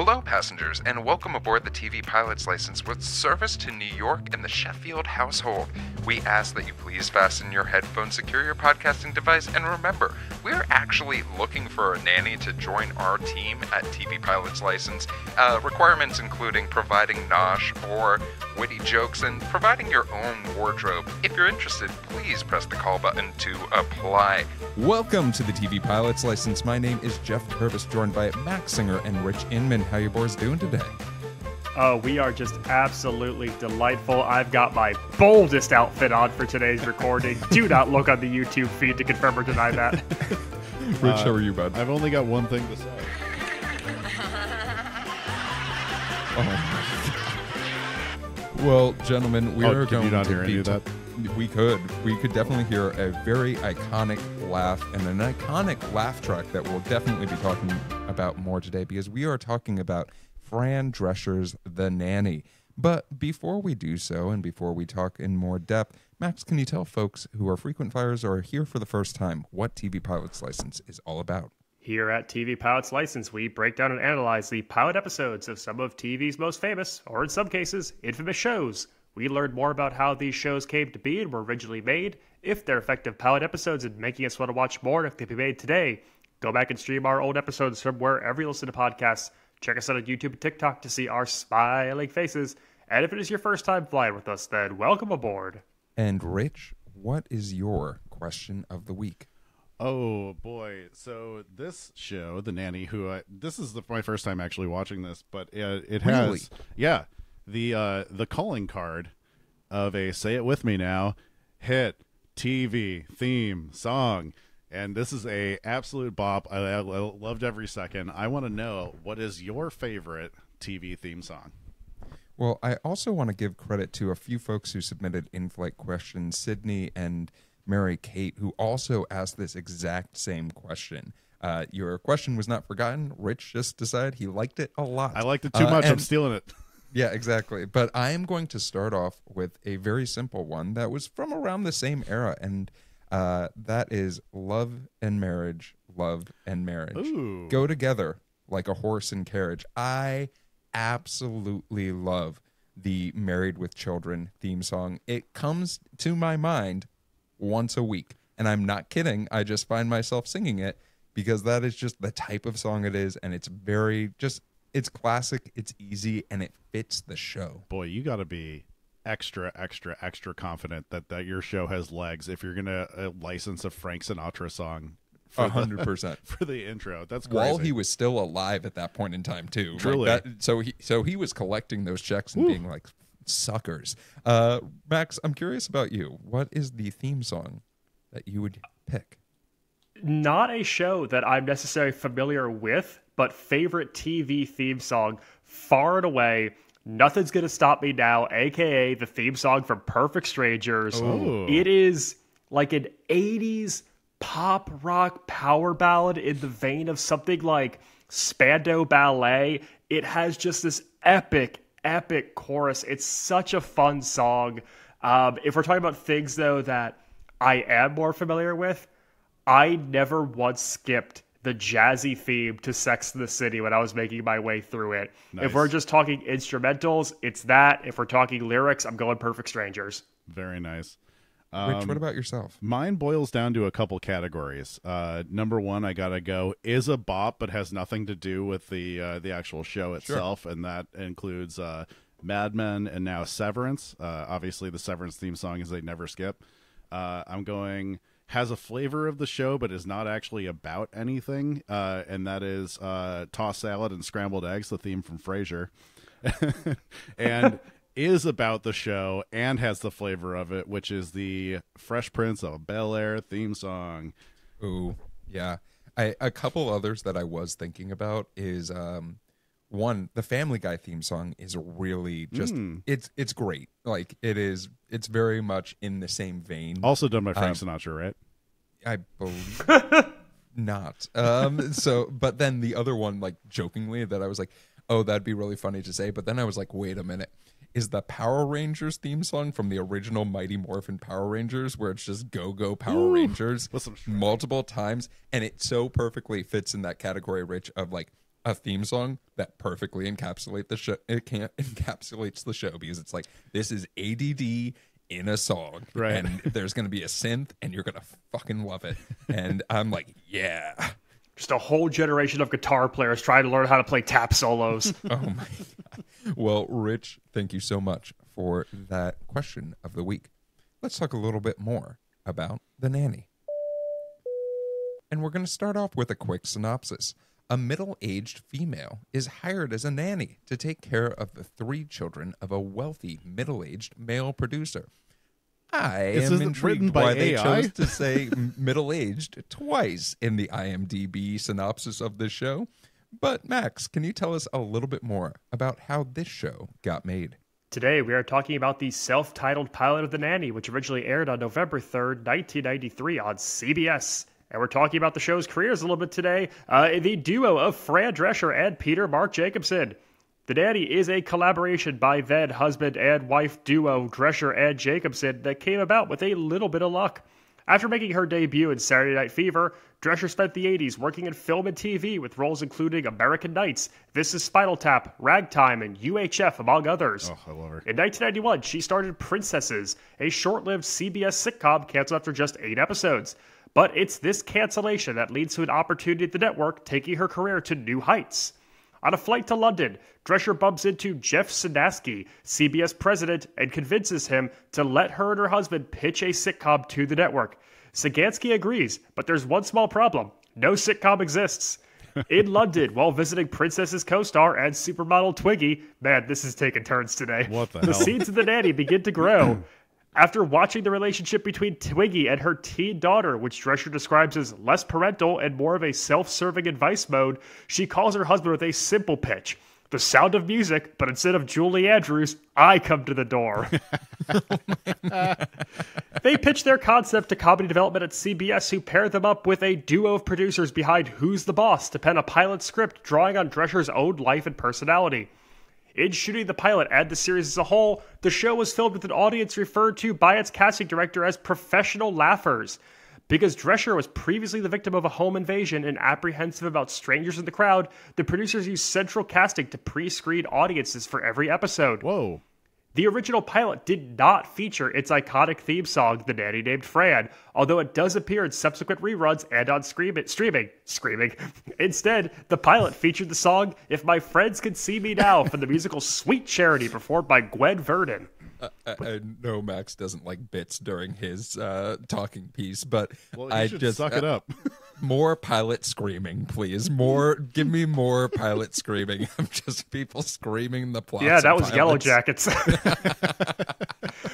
Hello, passengers, and welcome aboard the TV Pilot's License with service to New York and the Sheffield household. We ask that you please fasten your headphones, secure your podcasting device, and remember, we're actually looking for a nanny to join our team at TV Pilot's License. Requirements including providing nosh or witty jokes and providing your own wardrobe. If you're interested, please press the call button to apply. Welcome to the TV Pilot's License. My name is Jeff Purvis, joined by Max Singer and Rich Inman. How you boys doing today? We are just absolutely delightful. I've got my boldest outfit on for today's recording. Do not look on the YouTube feed to confirm or deny that. Rich, how are you, bud? I've only got one thing to say. Well, gentlemen, we are could going you not to hear any of that? We could definitely hear a very iconic laugh and an iconic laugh track that we'll definitely be talking about more today because we are talking about Fran Drescher's The Nanny. But before we do so and before we talk in more depth, Max, can you tell folks who are frequent flyers or are here for the first time what TV Pilot's License is all about? Here at TV Pilot's License, we break down and analyze the pilot episodes of some of TV's most famous, or in some cases, infamous shows. We learn more about how these shows came to be and were originally made, if they're effective pilot episodes and making us want to watch more if they'd be made today. Go back and stream our old episodes from wherever you listen to podcasts. Check us out on YouTube and TikTok to see our smiling faces. And if it is your first time flying with us, then welcome aboard. And Rich, what is your question of the week? Oh boy! So this show, The Nanny, this is my first time actually watching this, but it has the calling card of a say it with me now hit TV theme song, and this is a absolute bop. I loved every second. I want to know, what is your favorite TV theme song? Well, I also want to give credit to a few folks who submitted in-flight questions, Sydney and Mary Kate, who also asked this exact same question. Your question was not forgotten. Rich just decided he liked it a lot. I liked it too much. I'm stealing it. Yeah, exactly. But I am going to start off with a very simple one that was from around the same era, and that is Love and Marriage, Love and Marriage. Ooh. Go together like a horse and carriage. I absolutely love the Married with Children theme song. It comes to my mind once a week, and I'm not kidding. I just find myself singing it because that is just the type of song it is, and it's very it's classic, it's easy, and it fits the show. Boy, you got to be extra confident that your show has legs if you're gonna license a Frank Sinatra song. 100% for the intro. That's crazy. While he was still alive at that point in time too. Truly. Like that, so he was collecting those checks and being like suckers. Max, I'm curious about you. What is the theme song that you would pick? Not a show that I'm necessarily familiar with, but favorite TV theme song, far and away, Nothing's Gonna Stop Me Now, aka the theme song from Perfect Strangers. Oh. It is like an 80s pop rock power ballad in the vein of something like Spandau Ballet. It has just this epic chorus. It's such a fun song. If we're talking about things, though, that I am more familiar with, I never once skipped the jazzy theme to Sex and the City when I was making my way through it. Nice. If we're just talking instrumentals, it's that. If we're talking lyrics, I'm going Perfect Strangers. Very nice. Rich, what about yourself? Mine boils down to a couple categories. Number one, I gotta go is a bop, but has nothing to do with the actual show itself, and that includes Mad Men and now Severance. Obviously, the Severance theme song is They Never Skip. I'm going has a flavor of the show, but is not actually about anything, and that is Tossed Salad and Scrambled Eggs, the theme from Frasier, and is about the show and has the flavor of it, which is the Fresh Prince of Bel-Air theme song. Ooh, yeah. A couple others that I was thinking about is one, the Family Guy theme song is really just it's great. Like it's very much in the same vein. Also done by Frank Sinatra, right? I believe not. But then the other one, like jokingly, that I was like, oh, that'd be really funny to say. But then I was like, wait a minute. Is the Power Rangers theme song from the original Mighty Morphin Power Rangers, where it's just Go Power Rangers multiple times, and it so perfectly fits in that category, Rich, of like a theme song that perfectly encapsulates the show. It can't encapsulates the show because it's like, this is ADD in a song, right? And there's going to be a synth, and you're going to fucking love it. And I'm like, yeah. Just a whole generation of guitar players trying to learn how to play tap solos. Oh my God. Well, Rich, thank you so much for that question of the week. Let's talk a little bit more about The Nanny. And we're going to start off with a quick synopsis. A middle-aged female is hired as a nanny to take care of the 3 children of a wealthy middle-aged male producer. I am intrigued why they chose to say middle-aged twice in the IMDb synopsis of this show. But Max, can you tell us a little bit more about how this show got made? Today, we are talking about the self-titled pilot of The Nanny, which originally aired on November 3rd, 1993 on CBS. And we're talking about the show's careers a little bit today. The duo of Fran Drescher and Peter Mark Jacobson. The Nanny is a collaboration by then husband and wife duo Drescher and Jacobson that came about with a little bit of luck. After making her debut in Saturday Night Fever, Drescher spent the 80s working in film and TV with roles including American Nights, This Is Spinal Tap, Ragtime, and UHF, among others. Oh, I love her. In 1991, she started Princesses, a short-lived CBS sitcom canceled after just 8 episodes. But it's this cancellation that leads to an opportunity at the network, taking her career to new heights. On a flight to London, Drescher bumps into Jeff Sadaski, CBS president, and convinces him to let her and her husband pitch a sitcom to the network. Sadaski agrees, but there's one small problem. No sitcom exists. In London, while visiting Princess's co-star and supermodel Twiggy, man, this is taking turns today. What the The hell? scenes of The Nanny begin to grow. After watching the relationship between Twiggy and her teen daughter, which Drescher describes as less parental and more of a self-serving advice mode, she calls her husband with a simple pitch. The sound of music, but instead of Julie Andrews, I come to the door. They pitched their concept to comedy development at CBS, who paired them up with a duo of producers behind Who's the Boss to pen a pilot script drawing on Drescher's own life and personality. In shooting the pilot and the series as a whole, the show was filmed with an audience referred to by its casting director as professional laughers. Because Drescher was previously the victim of a home invasion and apprehensive about strangers in the crowd, the producers used central casting to pre-screen audiences for every episode. Whoa. The original pilot did not feature its iconic theme song, The Nanny Named Fran, although it does appear in subsequent reruns and on streaming. Instead, the pilot featured the song If My Friends Could See Me Now from the musical Sweet Charity, performed by Gwen Verdon. I know Max doesn't like bits during his talking piece, but Well, you I should just suck it up. More pilot screaming, please. Give me more pilot screaming. I'm just people screaming the plot. Yeah, that was Yellow Jackets.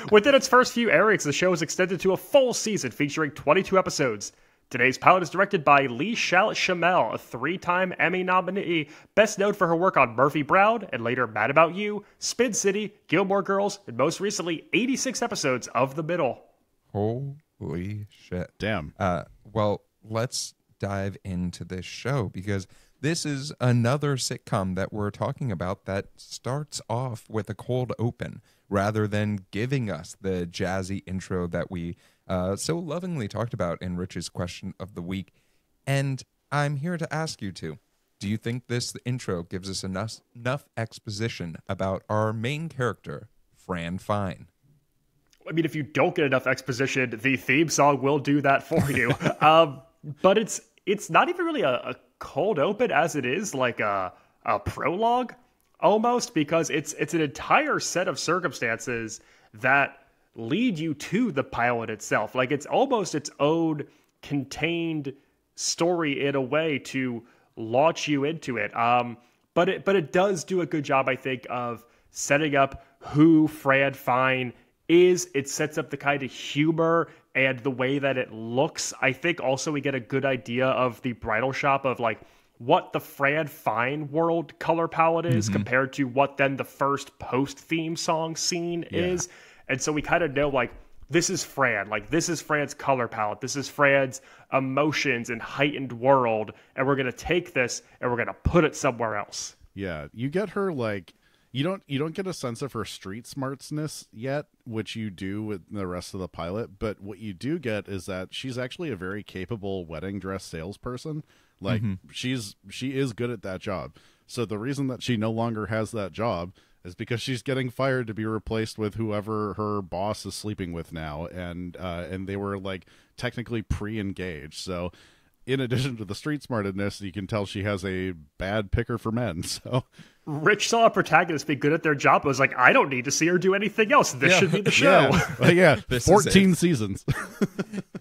Within its first few airings, the show was extended to a full season featuring 22 episodes. Today's pilot is directed by Lee Shamel, a 3-time Emmy nominee, best known for her work on Murphy Brown and later Mad About You, Spin City, Gilmore Girls, and most recently 86 episodes of The Middle. Holy shit. Damn. Well, let's dive into this show because this is another sitcom that we're talking about that starts off with a cold open rather than giving us the jazzy intro that we so lovingly talked about in Rich's question of the week. And I'm here to ask you two, do you think this intro gives us enough exposition about our main character, Fran Fine? I mean, if you don't get enough exposition, the theme song will do that for you. But it's not even really a cold open as it is like a prologue almost, because it's an entire set of circumstances that lead you to the pilot itself. Like it's almost its own contained story in a way to launch you into it. But it does do a good job, I think, of setting up who Fran Fine is. It sets up the kind of humor and the way that it looks. I think also we get a good idea of the bridal shop of like what the Fran Fine world color palette is compared to what then the first post theme song scene is. And so we kind of know like this is Fran, like this is Fran's color palette. This is Fran's emotions and heightened world. And we're going to take this and we're going to put it somewhere else. Yeah. You get her like, you don't get a sense of her street smartness yet, which you do with the rest of the pilot. But what you do get is that she's actually a very capable wedding dress salesperson. Like she is good at that job. So the reason that she no longer has that job is because she's getting fired to be replaced with whoever her boss is sleeping with now, and they were like technically pre-engaged. So in addition to the street smartedness, you can tell she has a bad picker for men. So Rich saw a protagonist be good at their job. It was like, I don't need to see her do anything else. This should be the show. Yeah, 14 seasons.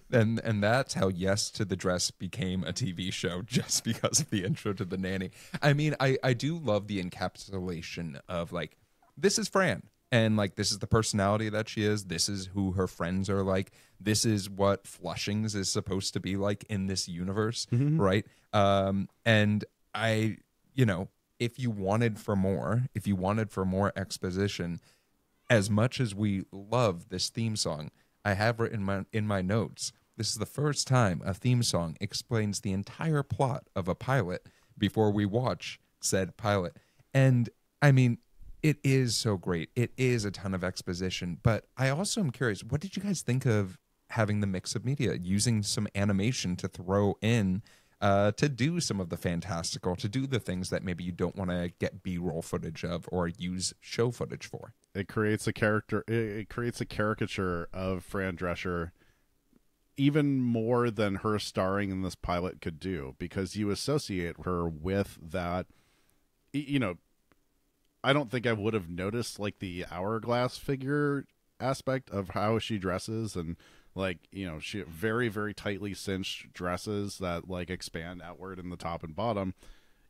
And that's how Yes to the Dress became a TV show, just because of the intro to the nanny. I mean, I do love the encapsulation of like, this is Fran. And like, this is the personality that she is. This is who her friends are like. This is what Flushings is supposed to be like in this universe, right? And I, you know, if you wanted for more exposition, as much as we love this theme song, I have written in my notes, this is the first time a theme song explains the entire plot of a pilot before we watch said pilot. And I mean, it is so great. It is a ton of exposition. But I also am curious, what did you guys think of having the mix of media, using some animation to throw in, to do some of the fantastical, to do the things that maybe you don't want to get B-roll footage of or use show footage for? It creates a character. It creates a caricature of Fran Drescher even more than her starring in this pilot could do, because you associate her with that, you know, I don't think I would have noticed like the hourglass figure aspect of how she dresses, and like, you know, she very, very tightly cinched dresses that like expand outward in the top and bottom.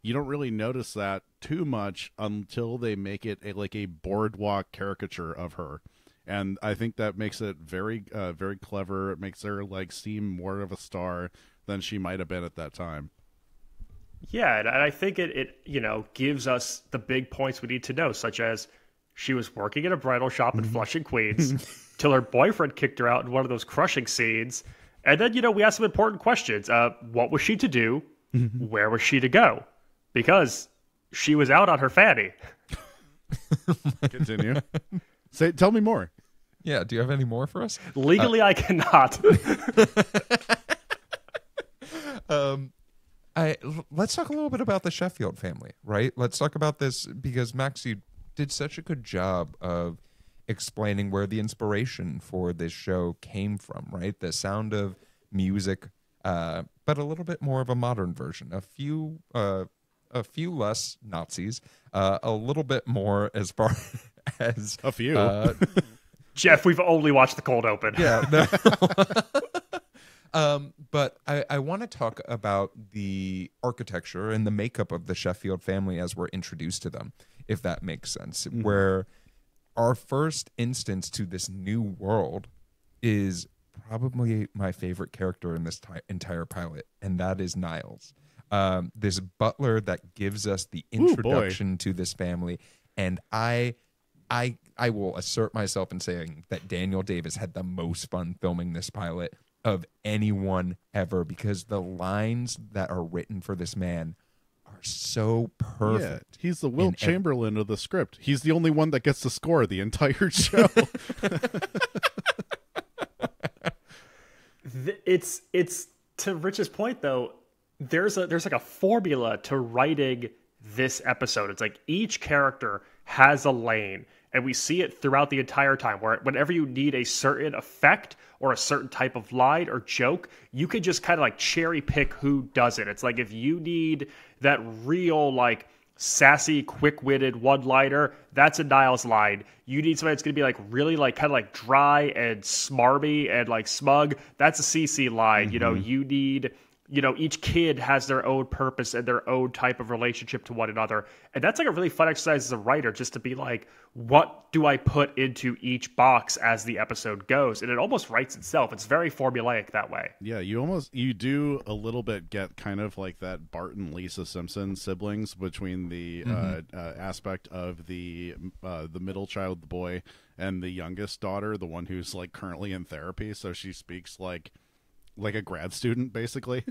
You don't really notice that too much until they make it like a boardwalk caricature of her. And I think that makes it very, very clever. It makes her like seem more of a star than she might have been at that time. Yeah, and I think it you know, gives us the big points we need to know, such as she was working at a bridal shop in Flushing, Queens, till her boyfriend kicked her out in one of those crushing scenes. And then, you know, we asked some important questions. What was she to do? Where was she to go? Because she was out on her fanny. Continue. Tell me more. Yeah, do you have any more for us? Legally, I cannot. Let's talk a little bit about the Sheffield family, right? Let's talk about this because Max, you did such a good job of explaining where the inspiration for this show came from, right? The Sound of Music, but a little bit more of a modern version. A few less Nazis, a little bit more as far as a few. Jeff, we've only watched the cold open. Yeah. No. But I want to talk about the architecture and the makeup of the Sheffield family as we're introduced to them, if that makes sense. Where our first instance to this new world is probably my favorite character in this entire pilot, and that is Niles. This butler that gives us the introduction to this family, and I will assert myself in saying that Daniel Davis had the most fun filming this pilot of anyone ever, because the lines that are written for this man are so perfect. Yeah, he's the Wilt Chamberlain of the script. He's the only one that gets to score the entire show. It's to Rich's point though, there's like a formula to writing this episode. It's like each character has a lane, and we see it throughout the entire time, where whenever you need a certain effect or a certain type of line or joke, you can just kind of like cherry pick who does it. It's like if you need that real like sassy, quick-witted one-liner, that's a Niles line. You need somebody that's going to be like really like kind of like dry and smarmy and like smug, that's a CC line. You know, you need, you know, each kid has their own purpose and their own type of relationship to one another. And that's like a really fun exercise as a writer, just to be like, what do I put into each box as the episode goes? And it almost writes itself. It's very formulaic that way. Yeah, you do a little bit get kind of like that Bart and Lisa Simpson siblings between the aspect of the middle child, the boy, and the youngest daughter, the one who's like currently in therapy. So she speaks like a grad student, basically.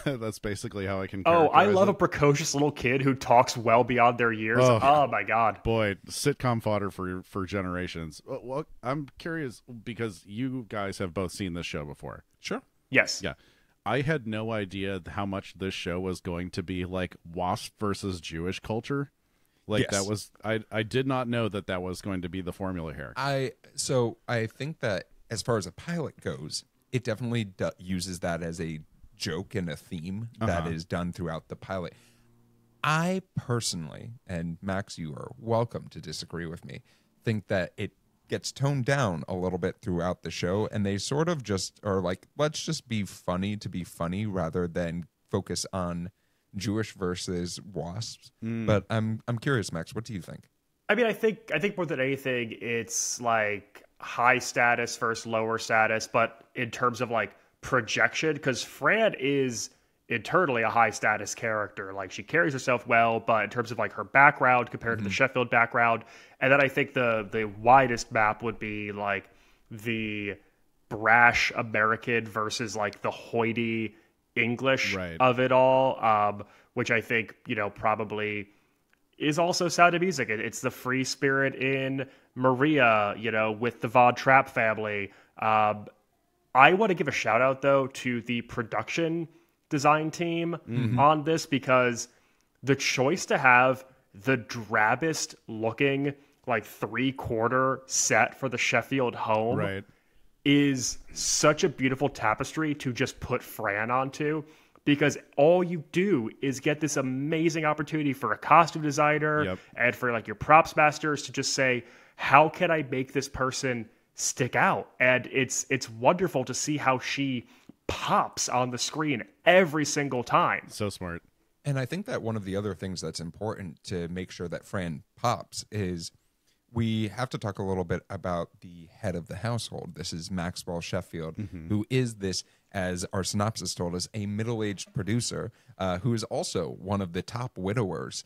That's basically how I can I love it. a precocious little kid who talks well beyond their years. Oh my god. Boy, sitcom fodder for generations. Well, I'm curious, because you guys have both seen this show before. Sure. Yes. Yeah. I had no idea how much this show was going to be like WASP versus Jewish culture. Like Yes. that was, I did not know that was going to be the formula here. I think that as far as a pilot goes, it definitely uses that as a joke and a theme that is done throughout the pilot. I personally, and Max, you are welcome to disagree with me, think that it gets toned down a little bit throughout the show, and they sort of just are like, let's just be funny to be funny rather than focus on Jewish versus wasps. But I'm curious, Max, what do you think? I mean, I think more than anything, it's like high status versus lower status, but in terms of like projection, because Fran is internally a high status character. Like she carries herself well, but in terms of like her background compared to the Sheffield background, and then I think the widest map would be like the brash American versus like the hoity English of it all, which I think, probably is also Sound of Music. It's the free spirit in Maria, with the Von Trapp family. I want to give a shout out though to the production design team on this, because the choice to have the drabbest looking like 3/4 set for the Sheffield home is such a beautiful tapestry to just put Fran onto, because all you do is get this amazing opportunity for a costume designer and for like your props masters to just say, how can I make this person stick out? And it's wonderful to see how she pops on the screen every single time. So smart. And I think that one of the other things that's important to make sure that Fran pops is we have to talk a little bit about the head of the household. This is Maxwell Sheffield, who is this, as our synopsis told us, a middle-aged producer who is also one of the top widowers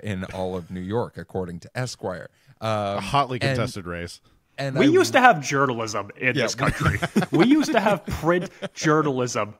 in all of New York, according to Esquire. A hotly contested race. And we used to have journalism in this country. We used to have print journalism.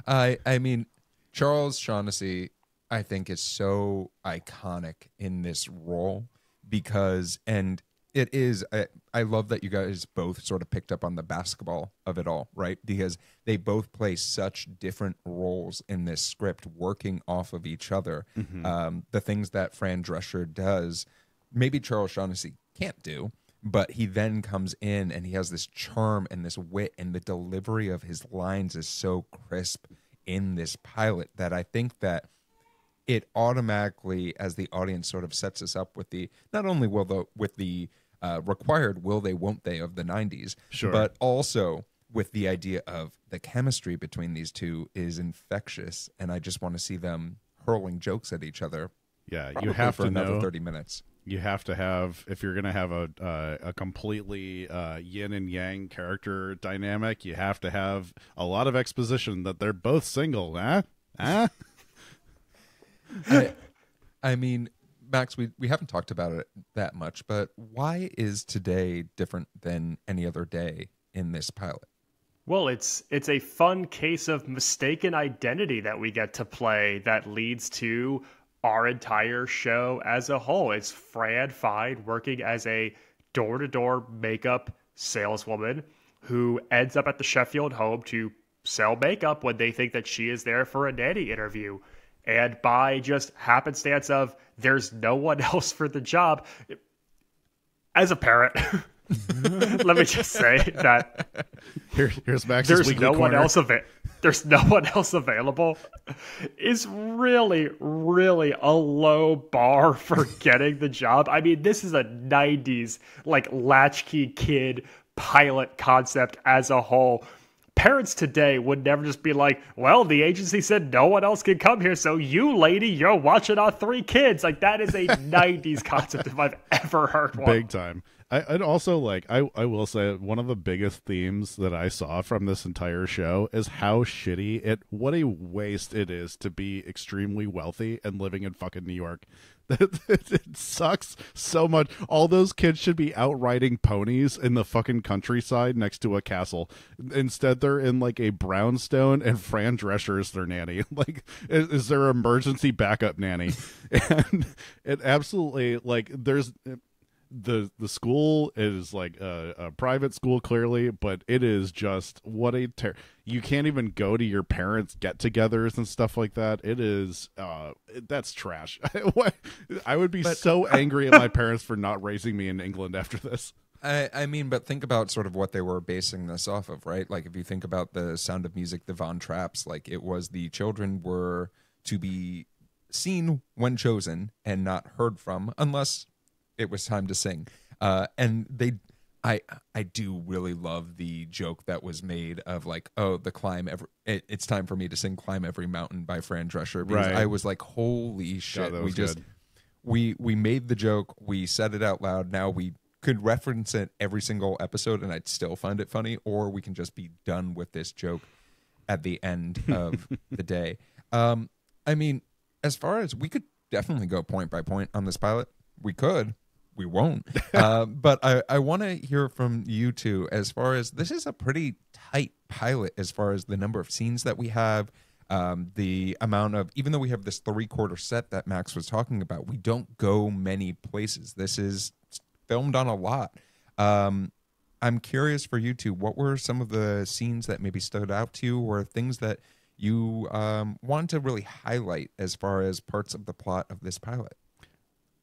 I mean, Charles Shaughnessy, I think, is so iconic in this role because, and it is, I love that you guys both sort of picked up on the basketball of it all, right? Because they both play such different roles in this script, working off of each other. The things that Fran Drescher does, maybe Charles Shaughnessy can't do. But he then comes in and he has this charm and this wit, and the delivery of his lines is so crisp in this pilot that I think that it automatically, as the audience, sort of sets us up with the, not only with the required will they, won't they of the 90s, but also with the idea of the chemistry between these two is infectious, and I just want to see them hurling jokes at each other. Yeah, you have for to another know 30 minutes. You have to have, if you're going to have a completely yin and yang character dynamic, you have to have a lot of exposition that they're both single. I mean, Max, we haven't talked about it that much, but why is today different than any other day in this pilot? Well, it's a fun case of mistaken identity that we get to play that leads to our entire show as a whole. It's Fran Fine working as a door-to-door makeup saleswoman who ends up at the Sheffield home to sell makeup when they think that she is there for a nanny interview. And by just happenstance of there's no one else for the job, as a parent, let me just say that here's Max's there's weekly no corner. one else of it. There's no one else available is really, really a low bar for getting the job. I mean, this is a 90s like latchkey kid pilot concept as a whole. Parents today would never just be like, well, the agency said no one else can come here, so you, lady, you're watching our 3 kids. Like, that is a 90s concept if I've ever heard one. Big time. I'd also I will say one of the biggest themes that I saw from this entire show is how what a waste it is to be extremely wealthy and living in fucking New York. It sucks so much. All those kids should be out riding ponies in the fucking countryside next to a castle. Instead, they're in like a brownstone, and Fran Drescher is their nanny. Like, is their emergency backup nanny? And it absolutely, like, the school is like a private school, clearly, but it is just what a you can't even go to your parents' get-togethers and stuff like that. It is that's trash. I would be so angry at my parents for not raising me in England after this. I mean, but think about sort of what they were basing this off of, right? Like, if you think about the Sound of Music, the Von Trapps, like, it was the children were to be seen when chosen and not heard from unless it was time to sing. And I do really love the joke that was made of like, oh, it's time for me to sing "Climb Every Mountain" by Fran Drescher. Because I was like, holy shit! God, we made the joke, we said it out loud. Now we could reference it every single episode and I'd still find it funny, or we can just be done with this joke at the end of the day. I mean, as far as we could definitely go point by point on this pilot, we could. We won't. But I want to hear from you two as far as this is a pretty tight pilot as far as the number of scenes that we have, the amount of, even though we have this 3/4 set that Max was talking about, we don't go many places. This is filmed on a lot. I'm curious for you two, what were some of the scenes that maybe stood out to you or things that you want to really highlight as far as parts of the plot of this pilot?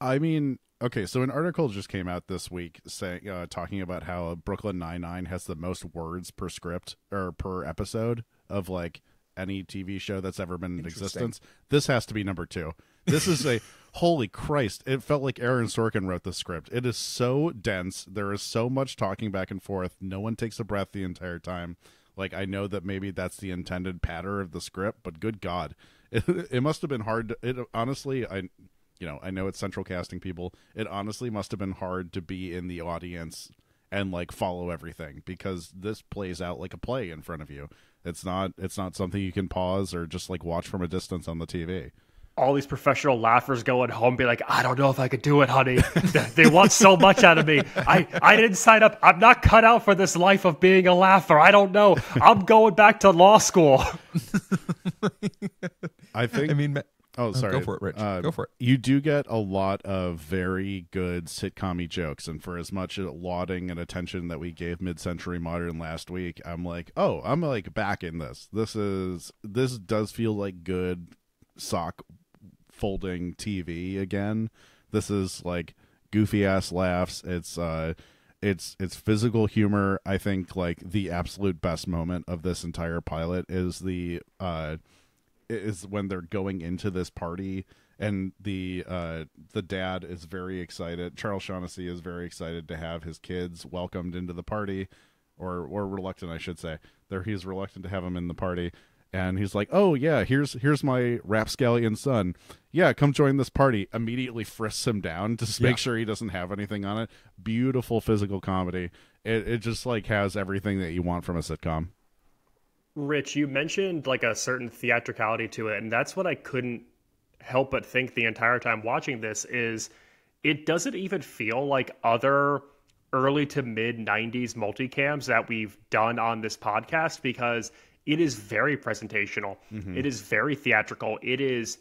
I mean, okay, so an article just came out this week saying, talking about how Brooklyn Nine-Nine has the most words per script or per episode of like any TV show that's ever been in existence. This has to be number 2. This is a holy Christ. It felt like Aaron Sorkin wrote the script. It is so dense. There is so much talking back and forth. No one takes a breath the entire time. Like, I know that maybe that's the intended pattern of the script, but good God, it must have been hard. Honestly, I know it's central casting people. It honestly must have been hard to be in the audience and like follow everything, because this plays out like a play in front of you. It's not something you can pause or just like watch from a distance on the TV. All these professional laughers going home be like, I don't know if I could do it, honey. They want so much out of me. I didn't sign up. I'm not cut out for this life of being a laugher. I don't know. I'm going back to law school. Oh, sorry. Go for it, Rich. Go for it. You do get a lot of very good sitcom-y jokes, and for as much lauding and attention that we gave Mid-Century Modern last week, I'm like, oh, I'm like back in this. This does feel like good sock folding TV again. This is like goofy ass laughs. It's physical humor. I think like the absolute best moment of this entire pilot is when they're going into this party and the dad is very excited. Charles Shaughnessy is very excited to have his kids welcomed into the party, or reluctant, I should say. He's reluctant to have them in the party. And he's like, oh, yeah, here's my rapscallion son. Yeah, come join this party. Immediately frisks him down to make sure he doesn't have anything on it. Beautiful physical comedy. It just like has everything that you want from a sitcom. Rich, you mentioned like a certain theatricality to it, and that's what I couldn't help but think the entire time watching this is it doesn't even feel like other early to mid 90s multicams that we've done on this podcast, because it is very presentational. Mm-hmm. It is very theatrical. It is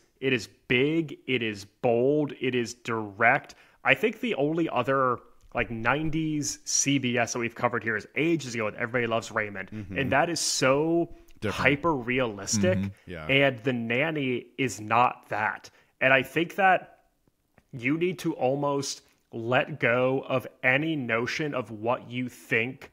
big. It is bold. It is direct. I think the only other like 90s CBS that we've covered here is ages ago with Everybody Loves Raymond. Mm-hmm. And that is so hyper realistic. Mm-hmm. Yeah. And The Nanny is not that. And I think that you need to almost let go of any notion of what you think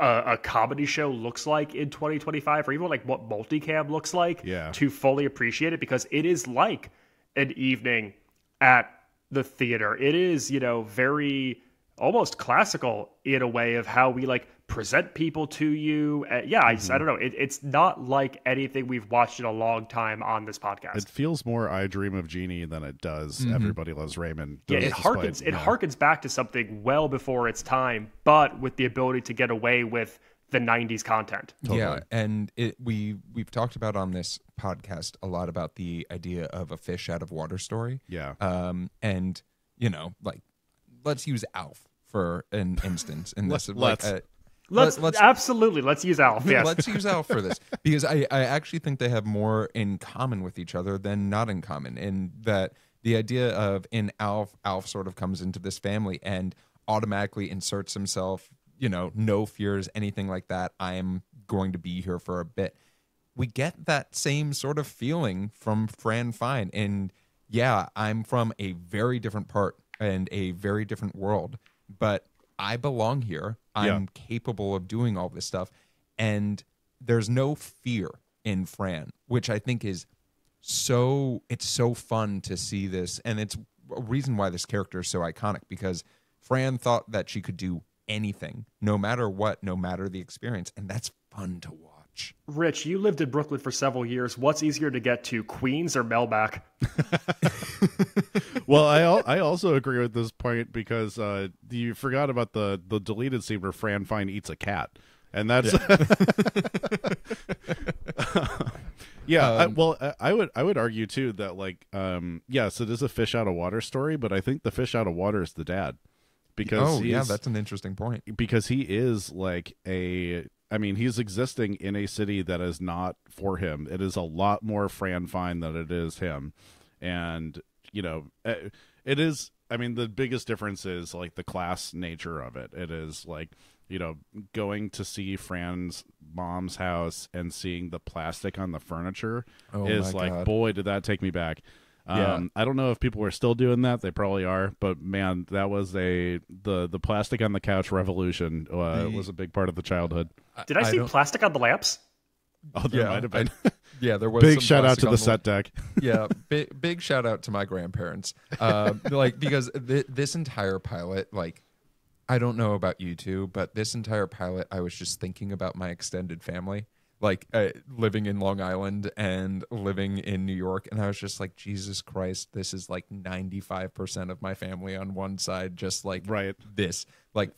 a comedy show looks like in 2025, or even like what multicam looks like, to fully appreciate it, because it is like an evening at the theater. It is, very almost classical in a way of how we like present people to you. I don't know. It's not like anything we've watched in a long time on this podcast. It feels more I Dream of Jeannie than it does Everybody Loves Raymond. Yeah, it harkens back to something well before its time, but with the ability to get away with the 90s content. Totally. Yeah, and we've talked about on this podcast a lot about the idea of a fish out of water story. Yeah. And like, let's use Alf for an instance in this. Let's use Alf. Yes. Let's use Alf for this, because I actually think they have more in common with each other than not in common, in that The idea of in Alf sort of comes into this family and automatically inserts himself, no fears, anything like that. I'm going to be here for a bit. We get that same sort of feeling from Fran Fine. And yeah, I'm from a very different part and a very different world, but I belong here. I'm capable of doing all this stuff. And there's no fear in Fran, which I think is it's so fun to see this. And it's a reason why this character is so iconic, because Fran thought that she could do anything, no matter what, no matter the experience. And that's fun to watch. Rich, you lived in Brooklyn for several years. What's easier to get to, Queens or Melback? Well, I also agree with this point, because you forgot about the deleted scene where Fran Fine eats a cat. And that's I would argue too that yes, it is a fish out of water story, but I think the fish out of water is the dad, because that's an interesting point, because he is he's existing in a city that is not for him. It is a lot more Fran Fine than it is him, and it is. I mean, the biggest difference is like the class nature of it. It is like, going to see Fran's mom's house and seeing the plastic on the furniture is like, God. Boy, did that take me back. I don't know if people are still doing that. They probably are, but man, that was the plastic on the couch revolution was a big part of the childhood. Did I see plastic on the lamps? Oh, there might have been. There was big shout out to the set deck. Big shout out to my grandparents. Because this entire pilot, I don't know about you two, but this entire pilot, I was just thinking about my extended family, living in Long Island and living in New York. And I was just like, Jesus Christ, this is 95% of my family on one side, just this.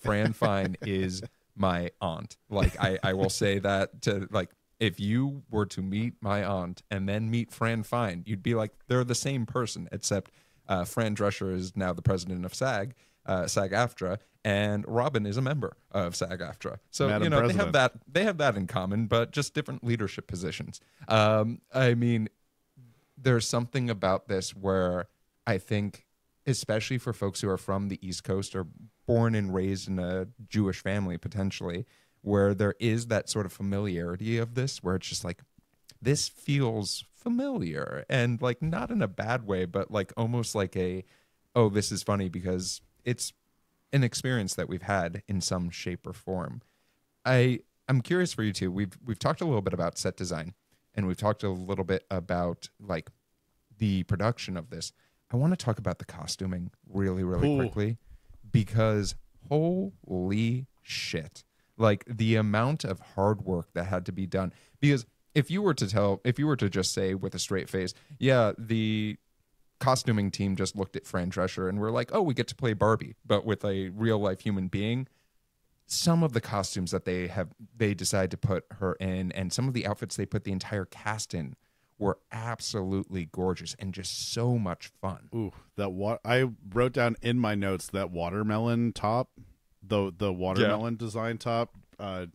Fran Fine is my aunt. I will say that to if you were to meet my aunt and then meet Fran Fine, you'd be like, they're the same person, except Fran Drescher is now the president of SAG-AFTRA, and Robin is a member of SAG-AFTRA. So Madam President. President. they have that in common, but just different leadership positions. I mean, there's something about this where I think, especially for folks who are from the East Coast or born and raised in a Jewish family potentially, where there is that sort of familiarity of this, where it's just this feels familiar, and not in a bad way, but almost this is funny because it's an experience that we've had in some shape or form. I'm curious for you two. We've talked a little bit about set design, and we've talked a little bit about the production of this. I want to talk about the costuming really, really quickly, because holy shit. The amount of hard work that had to be done. Because if you were to just say with a straight face, the costuming team just looked at Fran Drescher and we're like, oh, we get to play Barbie, but with a real life human being. Some of the costumes that they decide to put her in, and some of the outfits they put the entire cast in, were absolutely gorgeous and just so much fun. Ooh, I wrote down in my notes that watermelon top. The watermelon design top, I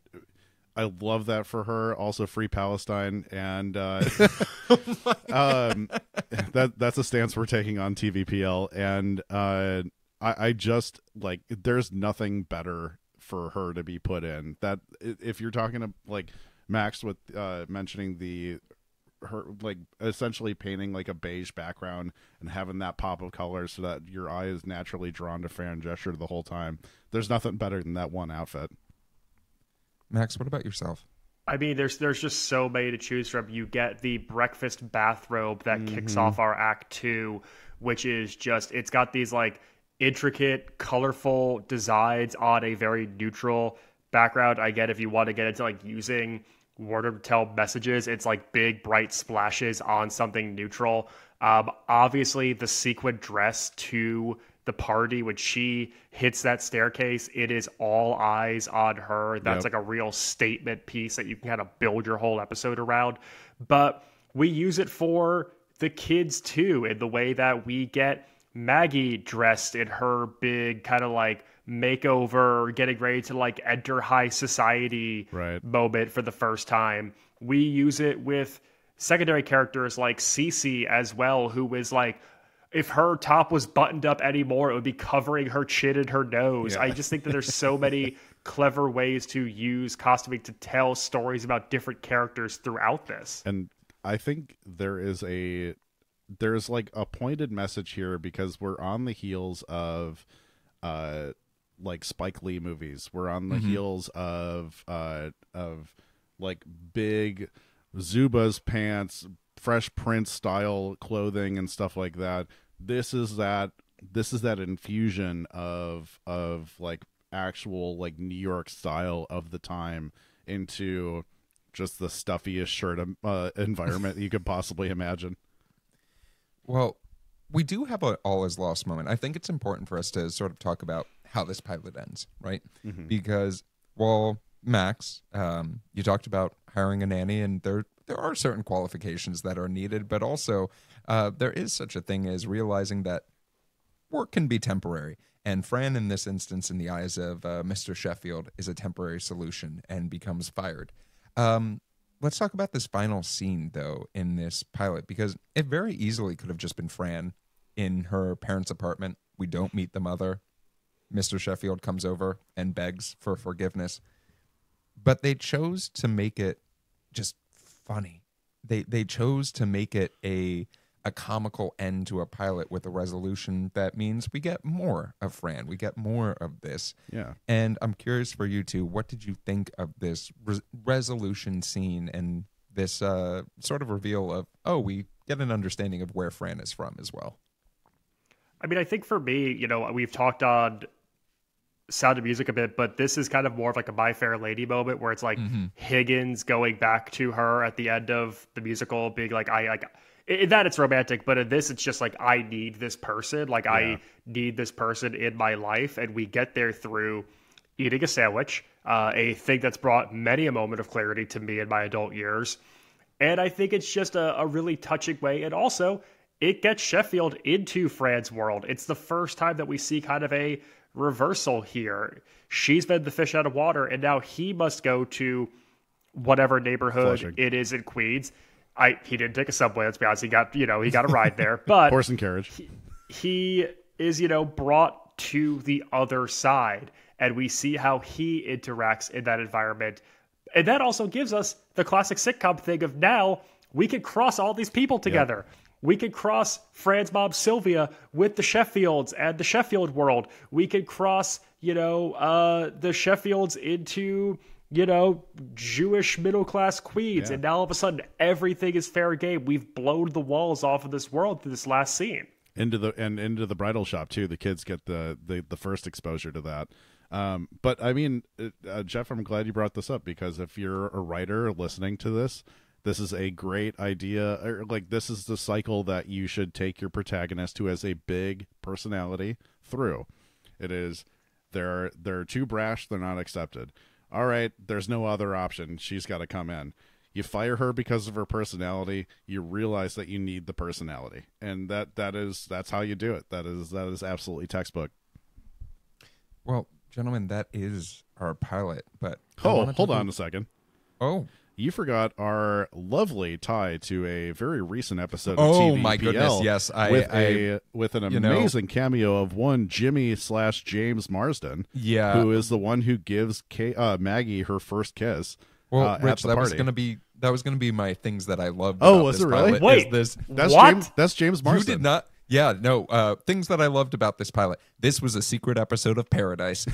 love that for her. Also, Free Palestine, and that's a stance we're taking on TVPL. And I just there's nothing better for her to be put in. That if you're talking to Max with mentioning her essentially painting a beige background and having that pop of color so that your eye is naturally drawn to Fran Drescher the whole time. There's nothing better than that one outfit. Max, what about yourself? I mean, there's just so many to choose from. You get the breakfast bathrobe that kicks off our act 2, which is it's got these intricate, colorful designs on a very neutral background. I get if you want to get into using word of tell messages, it's big bright splashes on something neutral. Obviously the sequin dress to the party, when she hits that staircase, it is all eyes on her. That's a real statement piece that you can kind of build your whole episode around. But we use it for the kids too, in the way that we get Maggie dressed in her big kind of makeover, getting ready to enter high society moment for the first time. We use it with secondary characters like Cece as well, who is if her top was buttoned up anymore, it would be covering her chin and her nose. Yeah. I just think that there's so many clever ways to use costuming to tell stories about different characters throughout this. And I think there's like a pointed message here, because we're on the heels of like Spike Lee movies. We're on the heels of like big Zubaz pants, Fresh Prince style clothing and stuff like that. This is that infusion of like actual like New York style of the time into just the stuffiest shirt environment you could possibly imagine. Well, we do have a all is lost moment. I think it's important for us to sort of talk about how this pilot ends, right? Because, well, Max, you talked about hiring a nanny, and there are certain qualifications that are needed, but also there is such a thing as realizing that work can be temporary. And Fran, in this instance, in the eyes of Mr. Sheffield, is a temporary solution and becomes fired. Let's talk about this final scene, though, in this pilot, because it very easily could have just been Fran in her parents' apartment. We don't meet the mother. Mr. Sheffield comes over and begs for forgiveness. But they chose to make it just funny. They chose to make it a comical end to a pilot with a resolution that means we get more of Fran. We get more of this. Yeah. And I'm curious for you two, what did you think of this resolution scene and this sort of reveal of, oh, we get an understanding of where Fran is from as well? I mean, I think for me, you know, we've talked on Sound of Music a bit, but this is kind of more of like a My Fair Lady moment where it's like Higgins going back to her at the end of the musical being like, in that it's romantic, but in this it's just like, I need this person. Like, I need this person in my life. And we get there through eating a sandwich, a thing that's brought many a moment of clarity to me in my adult years. And I think it's just a really touching way. And also, it gets Sheffield into Fran's world. It's the first time that we see kind of a reversal here. She's been the fish out of water, and now he must go to whatever neighborhood Flushing. it is in Queens. He didn't take a subway, let's be honest. He got a ride there. But Horse and carriage. He is, brought to the other side, and we see how he interacts in that environment. And that also gives us the classic sitcom thing of now we can cross all these people together. Yep. We could cross Fran's mom Sylvia with the Sheffields and the Sheffield world. We could cross, the Sheffields into, Jewish middle-class Queens. Yeah. And now all of a sudden, everything is fair game. We've blown the walls off of this world through this last scene. Into the bridal shop too. The kids get the first exposure to that. But I mean, Jeff, I'm glad you brought this up, because if you're a writer listening to this, this is a great idea. Or like, this is the cycle that you should take your protagonist, who has a big personality, through. It is, they're too brash, they're not accepted. All right, there's no other option. She's got to come in. You fire her because of her personality. You realize that you need the personality, and that's how you do it. That is absolutely textbook. Well, gentlemen, that is our pilot. But hold on a second. Oh. You forgot our lovely tie to a very recent episode of Oh TVPL. my goodness, yes. With an amazing cameo of one Jimmy/James Marsden, who is the one who gives Maggie her first kiss. Well, Rich, at the that party. was gonna be my things that I loved. Oh, about was this it really? pilot. Wait, That's James Marsden. You did not. Yeah, no. Things that I loved about this pilot. This was a secret episode of Paradise.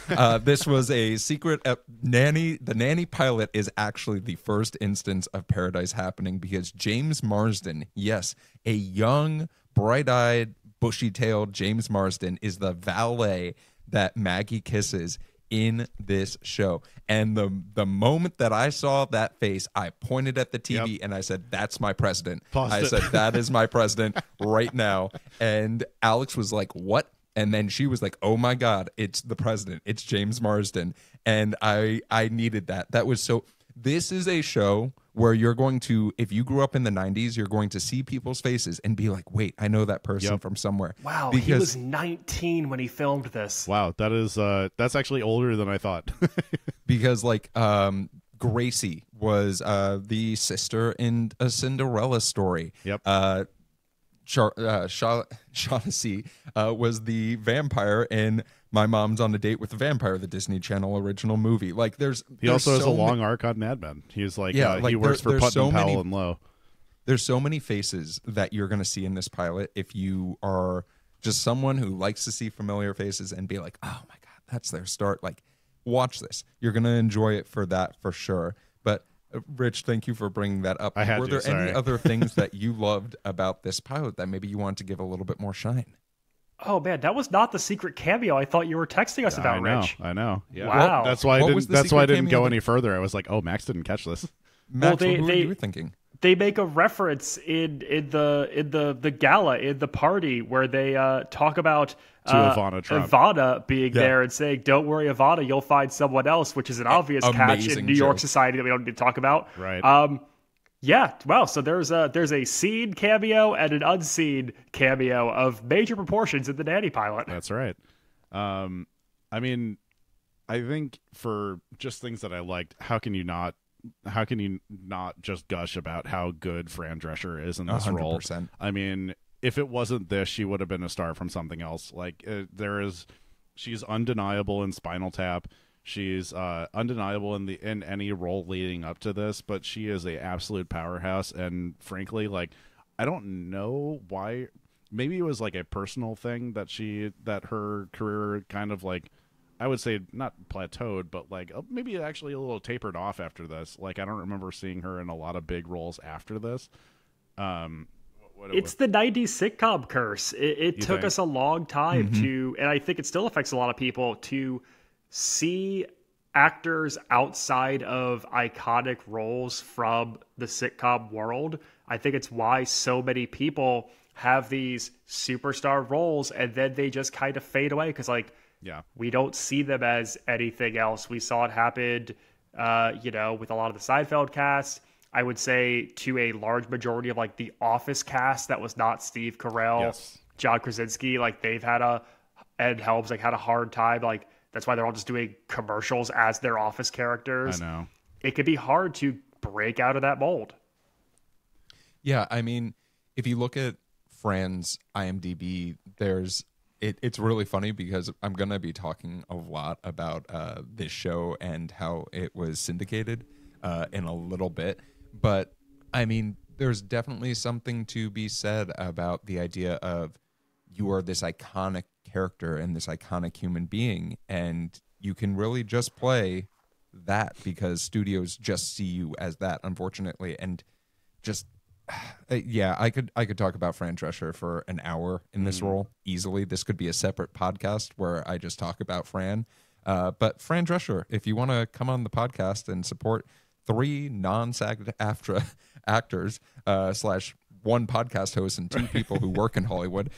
This was a secret Nanny. The Nanny pilot is actually the first instance of Paradise happening, because James Marsden, yes, a young, bright-eyed, bushy-tailed James Marsden, is the valet that Maggie kisses in this show. And the moment that I saw that face, I pointed at the TV and I said, that's my president. I said, that is my president right now. And Alex was like, what? And then she was like, oh my God, it's the president. It's James Marsden. And I needed that. That was so... This is a show where you're going to, if you grew up in the 90s, you're going to see people's faces and be like, wait, I know that person from somewhere. Wow, he was 19 when he filmed this. Wow, that's actually older than I thought. Because like Gracie was the sister in a Cinderella story. Yep. Shaughnessy was the vampire in My Mom's on a Date with the Vampire, the Disney Channel original movie. Like, he also has a long arc on Mad Men. He's like, he works for Putnam Powell and Lowe. There's so many faces that you're going to see in this pilot if you are just someone who likes to see familiar faces and be like, oh my God, that's their start. Like, watch this. You're going to enjoy it for that for sure. But Rich, thank you for bringing that up. Were there any other things that you loved about this pilot that maybe you want to give a little bit more shine? Oh man, that was not the secret cameo I thought you were texting us about, Rich. I know. Yeah. Wow. Well, that's why I didn't go any further. I was like, oh, Max didn't catch this. Max, what were you thinking? They make a reference in the gala, in the party, where they talk about Ivana being there and saying, "Don't worry, Ivana, you'll find someone else," which is an obvious catch in New York society that we don't need to talk about. Right. Yeah. Well, so there's a seen cameo and an unseen cameo of major proportions in the Nanny pilot. That's right. I mean, I think for just things that I liked, how can you not just gush about how good Fran Drescher is in this 100%. role? I mean, if it wasn't this, she would have been a star from something else. Like, she's undeniable in Spinal Tap. She's undeniable in any role leading up to this, but she is a absolute powerhouse. And frankly, like, I don't know why. Maybe it was like a personal thing that her career kind of, like, I would say not plateaued, but like maybe actually a little tapered off after this. Like, I don't remember seeing her in a lot of big roles after this. It's the 90s sitcom curse. It took us a long time to, and I think it still affects a lot of people, to see actors outside of iconic roles from the sitcom world. I think it's why so many people have these superstar roles and then they just kind of fade away because, like, we don't see them as anything else. We saw it happen, with a lot of the Seinfeld cast. I would say to a large majority of, like, the Office cast that was not Steve Carell, John Krasinski. Like, they've had Ed Helms, like, had a hard time. Like, that's why they're all just doing commercials as their Office characters. I know. It could be hard to break out of that mold. Yeah, I mean, if you look at Fran's IMDb, it's really funny because I'm going to be talking a lot about this show and how it was syndicated in a little bit. But, I mean, there's definitely something to be said about the idea of you are this iconic character and this iconic human being, and you can really just play that because studios just see you as that, unfortunately. And just... I could talk about Fran Drescher for an hour in this role easily. This could be a separate podcast where I just talk about Fran. But Fran Drescher, if you want to come on the podcast and support 3 non-SAG-AFTRA actors / 1 podcast host and 2 people who work in Hollywood,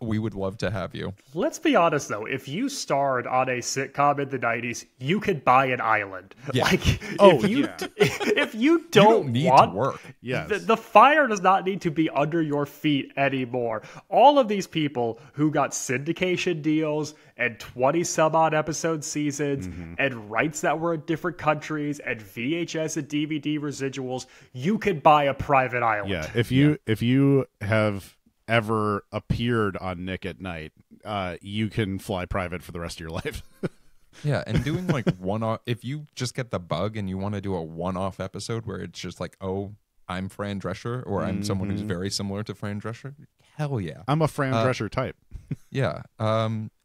we would love to have you. Let's be honest, though. If you starred on a sitcom in the 90s, you could buy an island. Yeah. Like, if you don't need want to work, the fire does not need to be under your feet anymore. All of these people who got syndication deals and 20-some-odd episode seasons and rights that were in different countries and VHS and DVD residuals, you could buy a private island. Yeah, if you have ever appeared on Nick at Night, you can fly private for the rest of your life. Yeah, and doing like one-off, if you just get the bug and you want to do a one-off episode where it's just like, oh, I'm Fran Drescher, or I'm someone who's very similar to Fran Drescher, hell yeah. I'm a Fran Drescher type. Yeah.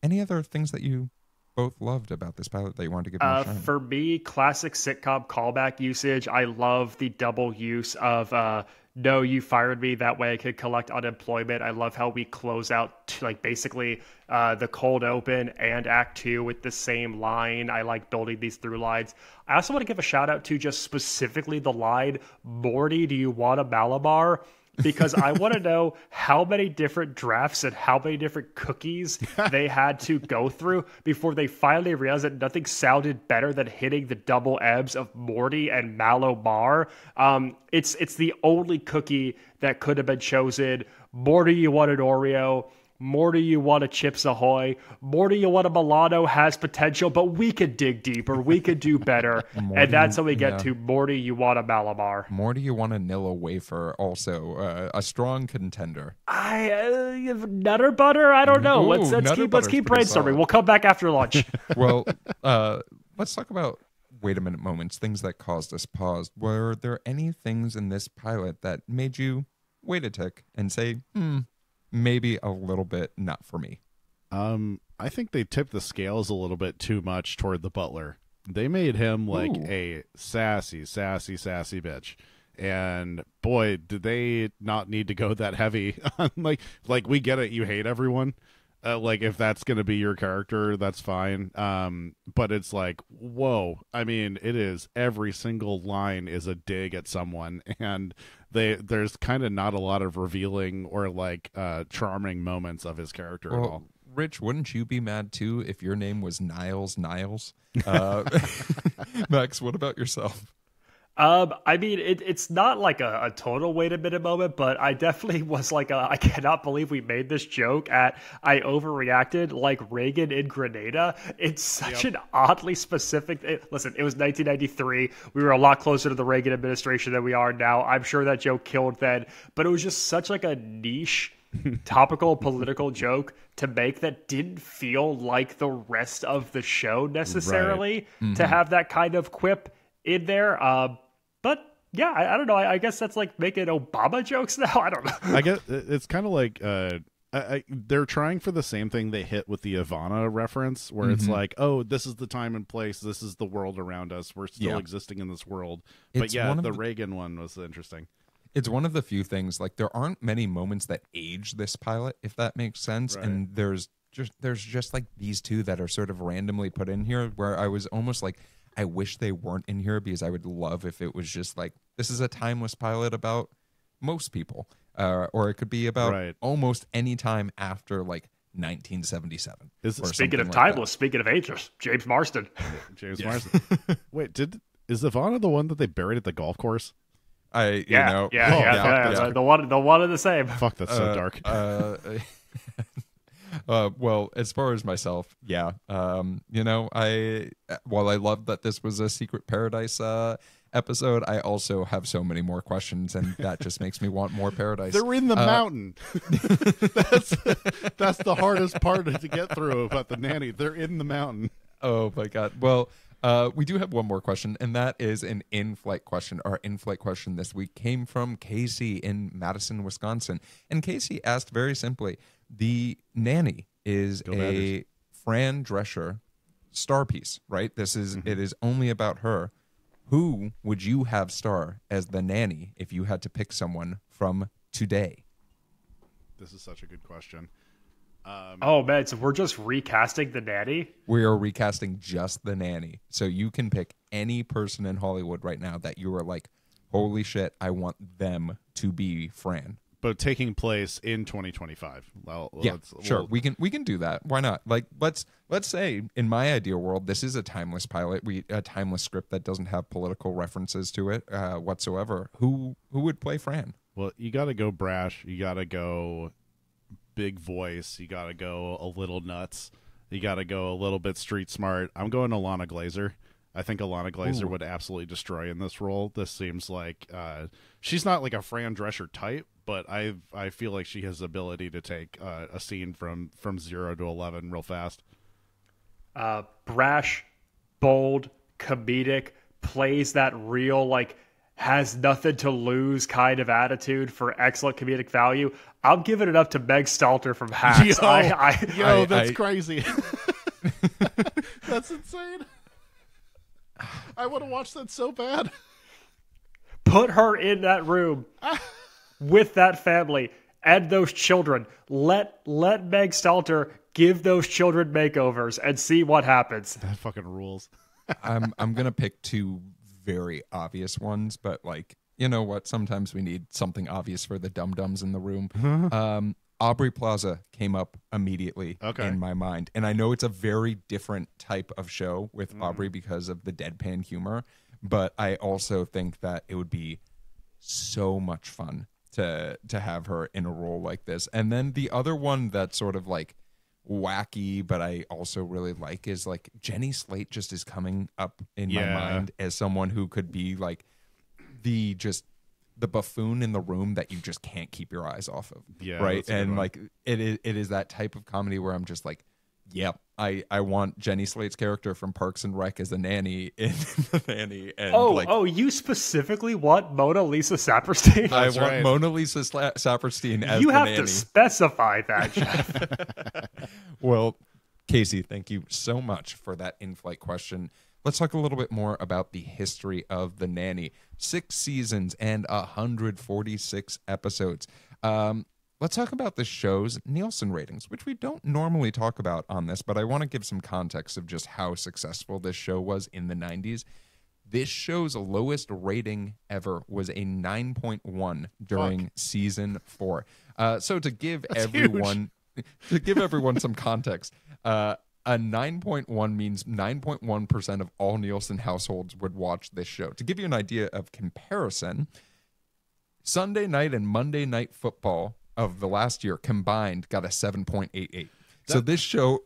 Any other things that you both loved about this pilot that you wanted to give more shine? For me, classic sitcom callback usage. I love the double use of no, you fired me. That way I could collect unemployment. I love how we close out basically the cold open and act 2 with the same line. I like building these through lines. I also want to give a shout out to just specifically the line, Morty, do you want a Malabar? Because I want to know how many different drafts and how many different cookies they had to go through before they finally realized that nothing sounded better than hitting the double M's of Morty and Mallow Bar. It's the only cookie that could have been chosen. Morty, you want an Oreo? more do you want a Chips Ahoy, more do you want a Milano has potential, but we could dig deeper, we could do better. And that's how we get to more do you want a Malamar. More do you want a Nilla wafer? Also, a strong contender. Nutter butter? I don't know. Ooh, Let's keep brainstorming. solid. We'll come back after lunch. Well, let's talk about wait a minute moments, things that caused us pause. Were there any things in this pilot that made you wait a tick and say, maybe a little bit not for me? I think they tipped the scales a little bit too much toward the butler. They made him like a sassy bitch. And boy, did they not need to go that heavy on like we get it, you hate everyone. Like if that's going to be your character, that's fine. But it's like, whoa. I mean, it is every single line is a dig at someone, and there's kind of not a lot of revealing or like charming moments of his character at all. Rich, wouldn't you be mad too if your name was Niles? Max, what about yourself? I mean, it's not like a total wait a minute moment, but I definitely was like, I cannot believe we made this joke I overreacted like Reagan in Grenada. It's such an oddly specific. Listen, it was 1993. We were a lot closer to the Reagan administration than we are now. I'm sure that joke killed then, but it was just such like a niche topical political joke to make that didn't feel like the rest of the show necessarily to have that kind of quip in there. But yeah, I don't know. I guess that's like making Obama jokes now. I don't know. I guess it's kind of like they're trying for the same thing they hit with the Ivana reference, where it's like, oh, this is the time and place. This is the world around us. We're still existing in this world. But the Reagan one was interesting. It's one of the few things, like there aren't many moments that age this pilot, if that makes sense. Right. And there's just like these two that are sort of randomly put in here where I was almost like, I wish they weren't in here because I would love if it was just like, this is a timeless pilot about most people. Or it could be about almost any time after like 1977. Speaking of timeless, speaking of ageless, James Marsden. Marsden. Wait, is Ivana the one that they buried at the golf course? The one and the same. Fuck, that's so dark. Well, as far as myself, while I love that this was a Secret Paradise episode, I also have so many more questions, and that just makes me want more Paradise. They're in the mountain. That's the hardest part to get through about the nanny. They're in the mountain. Oh my God. Well, we do have one more question, and that is an in-flight question. Our in-flight question this week came from Casey in Madison, Wisconsin. And Casey asked very simply, the nanny is a Fran Drescher star piece, right? It is only about her. Who would you have star as the nanny if you had to pick someone from today? This is such a good question. Oh man, so we're just recasting the nanny? We are recasting just the nanny. So you can pick any person in Hollywood right now that you are like, holy shit, I want them to be Fran. But taking place in 2025. Sure. We can do that. Why not? Like let's say in my ideal world, this is a timeless pilot. A timeless script that doesn't have political references to it whatsoever. Who would play Fran? Well, you got to go brash. You got to go big voice. You got to go a little nuts. You got to go a little bit street smart. I'm going Alana Glazer. I think Alana Glazer would absolutely destroy in this role. This seems like she's not like a Fran Drescher type, but I feel like she has the ability to take a scene from 0 to 11 real fast. Brash, bold, comedic, plays that real like has nothing to lose kind of attitude for excellent comedic value. I'm giving it up to Meg Stalter from Hacks. That's crazy. That's insane. I want to watch that so bad. Put her in that room with that family and those children. Let Meg Stalter give those children makeovers and see what happens. That fucking rules. I'm gonna pick two very obvious ones, but like, you know what? Sometimes we need something obvious for the dum-dums in the room. Aubrey Plaza came up immediately in my mind. And I know it's a very different type of show with Aubrey because of the deadpan humor, but I also think that it would be so much fun to have her in a role like this. And then the other one that's sort of like wacky, but I also really like, is like Jenny Slate just is coming up in my mind as someone who could be like the buffoon in the room that you just can't keep your eyes off of. Yeah, right. And like it is that type of comedy where I'm just like, yep, I want Jenny Slate's character from Parks and Rec as a nanny in The Nanny. And you specifically want Mona Lisa Saperstein? I want Mona Lisa Saperstein as you the have nanny. to specify that, Jeff. Well, Casey, thank you so much for that in-flight question. Let's talk a little bit more about the history of The Nanny. 6 seasons and 146 episodes. Let's talk about the show's Nielsen ratings, which we don't normally talk about on this, but I want to give some context of just how successful this show was in the 90s. This show's lowest rating ever was a 9.1 during season 4. So to give everyone some context, a 9.1 means 9.1% of all Nielsen households would watch this show. To give you an idea of comparison, Sunday night and Monday night football of the last year combined got a 7.88. So this show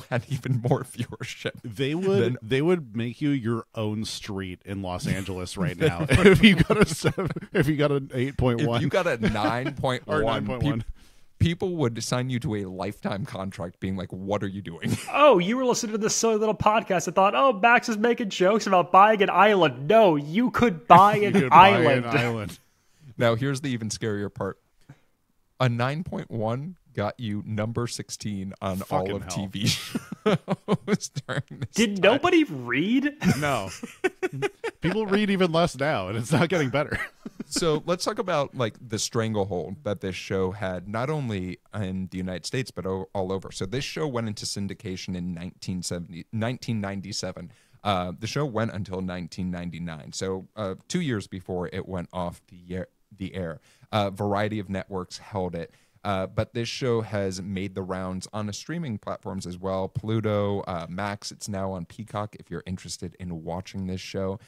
had even more viewership. They would make you your own street in Los Angeles right now if you got an 8.1. If you got a 9.1, or 9.1. People would assign you to a lifetime contract being like, what are you doing? Oh, you were listening to this silly little podcast and thought, oh, Max is making jokes about buying an island. No, you could buy an island. Now, here's the even scarier part. A 9.1 got you number 16 on Fucking all of hell. TV shows during this Did time. nobody read? No. People read even less now, and it's not getting better. So let's talk about like the stranglehold that this show had, not only in the United States, but all over. So this show went into syndication in 1997. The show went until 1999. So 2 years before it went off the air. A variety of networks held it. But this show has made the rounds on the streaming platforms as well. Pluto, Max, it's now on Peacock if you're interested in watching this show.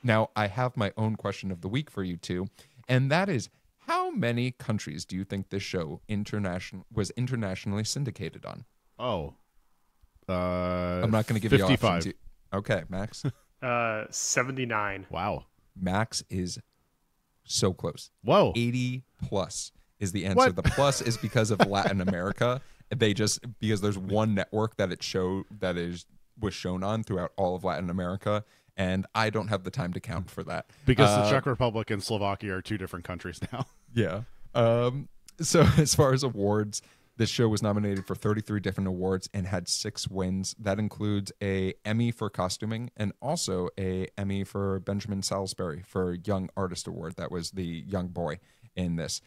Now, I have my own question of the week for you two, and that is, how many countries do you think this show was internationally syndicated on? I'm not going to give 55. You options. Okay, Max? 79. Wow. Max is so close. Whoa. 80 plus is the answer. What? The plus is because of Latin America. Because there's one network that was shown on throughout all of Latin America, and I don't have the time to count for that. Because the Czech Republic and Slovakia are 2 different countries now. Yeah. So as far as awards, this show was nominated for 33 different awards and had 6 wins. That includes a Emmy for costuming and also a Emmy for Benjamin Salisbury for Young Artist Award. That was the young boy in this.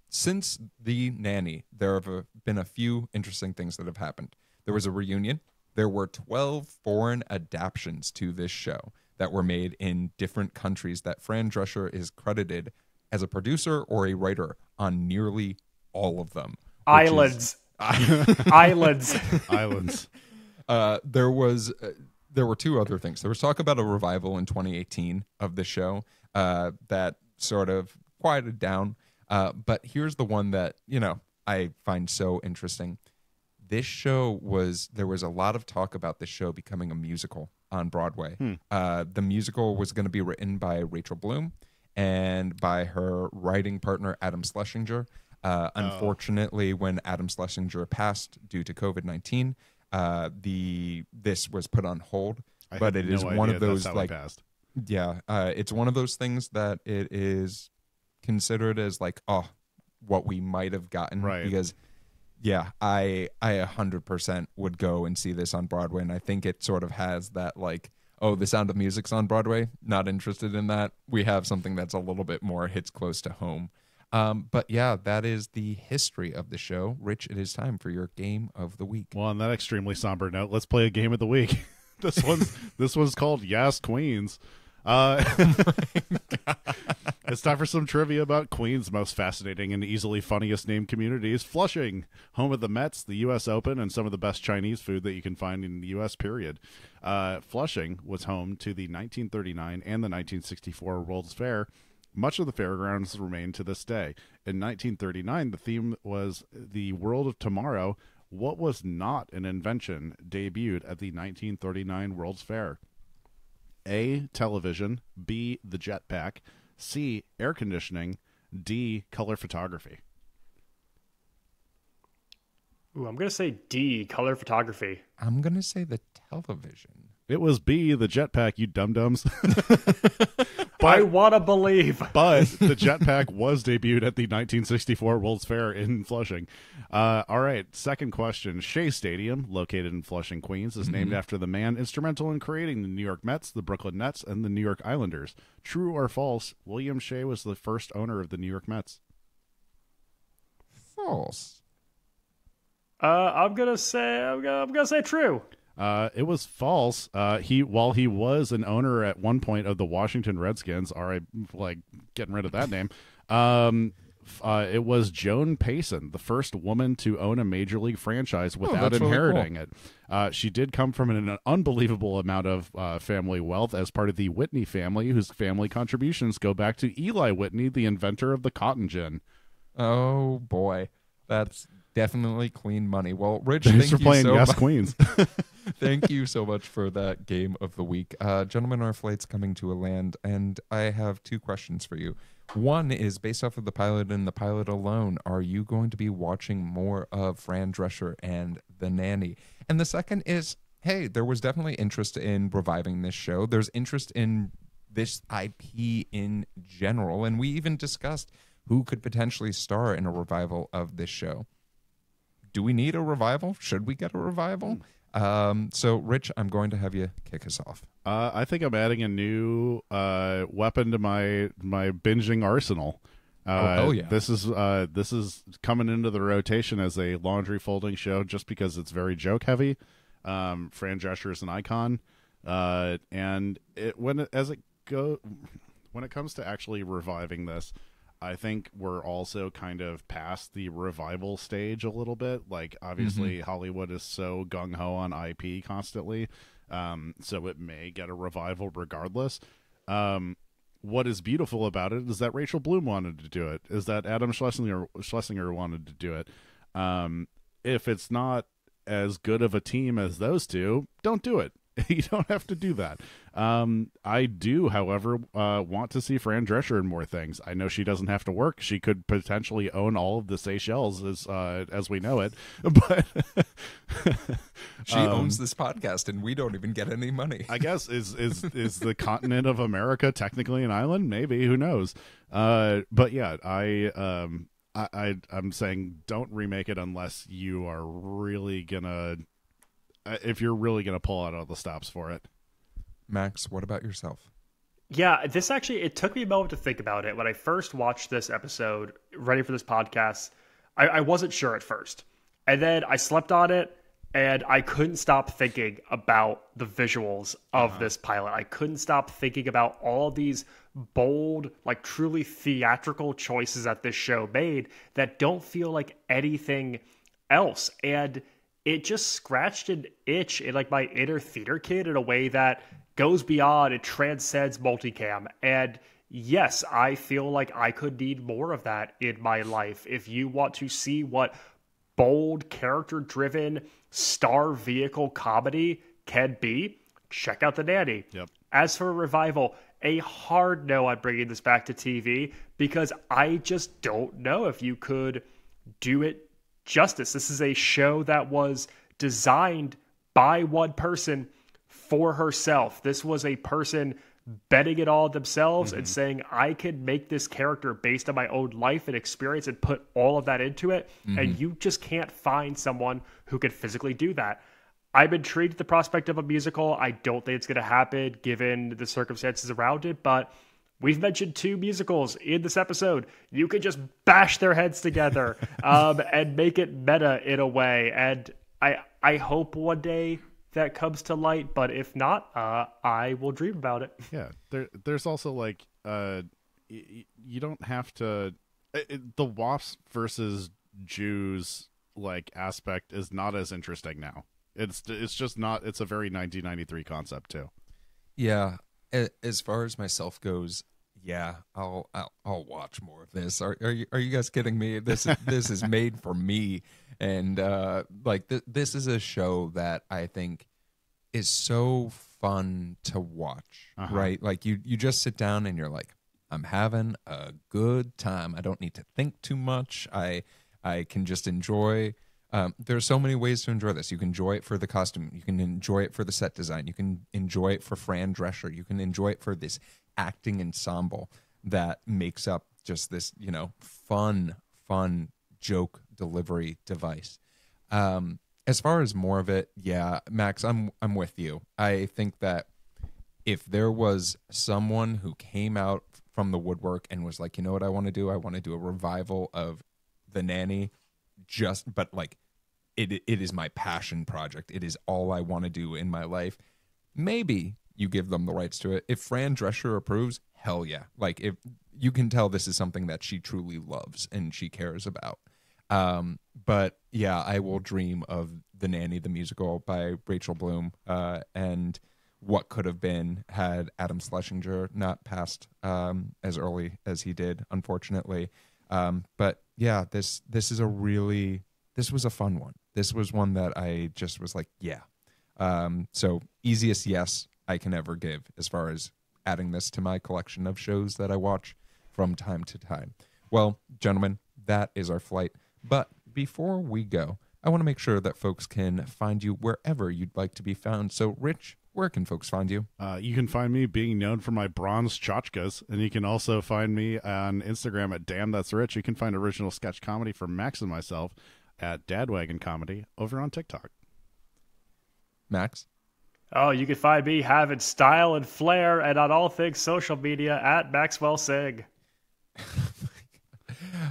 Since The Nanny, there have been a few interesting things that have happened. There was a reunion. There were 12 foreign adaptations to this show that were made in different countries that Fran Drescher is credited as a producer or a writer on nearly all of them. Islands. Islands. There were 2 other things. There was talk about a revival in 2018 of the show that sort of quieted down. But here's the one that, I find so interesting. There was a lot of talk about this show becoming a musical on Broadway. The musical was going to be written by Rachel Bloom and by her writing partner, Adam Schlesinger. Unfortunately, when Adam Schlesinger passed due to COVID-19, this was put on hold. But it is one of those it's one of those things that it is considered as like, what we might have gotten, right? Because I 100% would go and see this on Broadway, and I think it sort of has that like, The Sound of Music's on Broadway. Not interested in that. We have something that's a little bit more hits close to home. But yeah, that is the history of the show. Rich, it is time for your game of the week. Well, on that extremely somber note, let's play a game of the week. This one's called Yes Queens. It's time for some trivia about Queens' most fascinating and easily funniest named communities. Flushing, home of the Mets, the U.S. Open, and some of the best Chinese food that you can find in the U.S., period. Flushing was home to the 1939 and the 1964 World's Fair, Much of the fairgrounds remain to this day. In 1939, the theme was the world of tomorrow. What was not an invention debuted at the 1939 World's Fair? A, television, B, the jetpack, C, air conditioning, D, color photography. Ooh, I'm going to say D, color photography. I'm going to say the television. It was B, the jetpack, you dum-dums. I want to believe. But the jetpack was debuted at the 1964 World's Fair in Flushing. All right, second question. Shea Stadium, located in Flushing, Queens, is named after the man instrumental in creating the New York Mets, the Brooklyn Nets, and the New York Islanders. True or false, William Shea was the first owner of the New York Mets? False. I'm gonna say true. It was false. While he was an owner at one point of the Washington Redskins, all right, like getting rid of that name. It was Joan Payson, the first woman to own a major league franchise without inheriting it. She did come from an unbelievable amount of family wealth as part of the Whitney family, whose family contributions go back to Eli Whitney, the inventor of the cotton gin. Oh boy, that's definitely clean money. Well, Rich, thanks thank for you playing so Yes much. Queens. Thank you so much for that game of the week. Gentlemen, our flight's coming to a land, and I have two questions for you. One is based off of the pilot and the pilot alone. Are you going to be watching more of Fran Drescher and the Nanny? And the second is, hey, there was definitely interest in reviving this show. There's interest in this IP in general, and we even discussed who could potentially star in a revival of this show. Do we need a revival? Should we get a revival? So, Rich, I'm going to have you kick us off. I think I'm adding a new weapon to my binging arsenal. Yeah. This is coming into the rotation as a laundry folding show just because it's very joke heavy. Fran Drescher is an icon, and when it comes to actually reviving this, I think we're also kind of past the revival stage a little bit. Like, obviously, Hollywood is so gung-ho on IP constantly, so it may get a revival regardless. What is beautiful about it is that Rachel Bloom wanted to do it, is that Adam Schlesinger wanted to do it. If it's not as good of a team as those two, don't do it. You don't have to do that. I do, however, want to see Fran Drescher in more things. I know she doesn't have to work. She could potentially own all of the Seychelles as we know it, but she owns this podcast, and we don't even get any money. I guess is the continent of America technically an island? Maybe, who knows? But yeah, I'm saying don't remake it unless you are really gonna. If you're really going to pull out all the stops for it. Max, what about yourself? Yeah, it took me a moment to think about it. When I first watched this episode, ready for this podcast, I wasn't sure at first. And then I slept on it, and I couldn't stop thinking about the visuals of this pilot. I couldn't stop thinking about all these bold, like truly theatrical choices that this show made that don't feel like anything else. And it just scratched an itch in like my inner theater kid in a way that goes beyond, it transcends multicam. And yes, I feel like I could need more of that in my life. If you want to see what bold, character-driven, star vehicle comedy can be, check out The Nanny. Yep. As for a revival, a hard no on bringing this back to TV because I just don't know if you could do it justice. This is a show that was designed by one person for herself. This was a person betting it all themselves and saying, I can make this character based on my own life and experience and put all of that into it. And you just can't find someone who can physically do that. I'm intrigued at the prospect of a musical. I don't think it's going to happen given the circumstances around it, but we've mentioned 2 musicals in this episode. You could just bash their heads together and make it meta in a way. And I hope one day that comes to light, but if not, I will dream about it. Yeah, there's also like you don't have to. The WASP versus Jews like aspect is not as interesting now. It's just not. It's a very 1993 concept too. Yeah, as far as myself goes, Yeah, I'll watch more of this. Are you guys kidding me? This is made for me, and like this is a show that I think is so fun to watch. Right? Like you just sit down and you're like, I'm having a good time. I don't need to think too much. I can just enjoy. There's so many ways to enjoy this. You can enjoy it for the costume. You can enjoy it for the set design. You can enjoy it for Fran Drescher. You can enjoy it for this acting ensemble that makes up just this, fun joke delivery device. As far as more of it, yeah, Max, I'm with you. I think that if there was someone who came out from the woodwork and was like, you know what I want to do? I want to do a revival of The Nanny, but like it is my passion project. It is all I want to do in my life. Maybe you give them the rights to it. If Fran Drescher approves, hell yeah. Like if you can tell this is something that she truly loves and she cares about. But yeah, I will dream of The Nanny, the musical by Rachel Bloom, and what could have been had Adam Schlesinger not passed as early as he did, unfortunately. But yeah, this was a fun one. This was one that I just was like, yeah. So easiest yes I can ever give as far as adding this to my collection of shows that I watch from time to time. Well, gentlemen, that is our flight. But before we go, I want to make sure that folks can find you wherever you'd like to be found. So, Rich, where can folks find you? You can find me being known for my bronze tchotchkes, and you can also find me on Instagram at Damn That's Rich. You can find original sketch comedy from Max and myself at Dadwagon Comedy over on TikTok. Max? Oh, you can find me having style and flair and on all things social media at Maxwell Sig.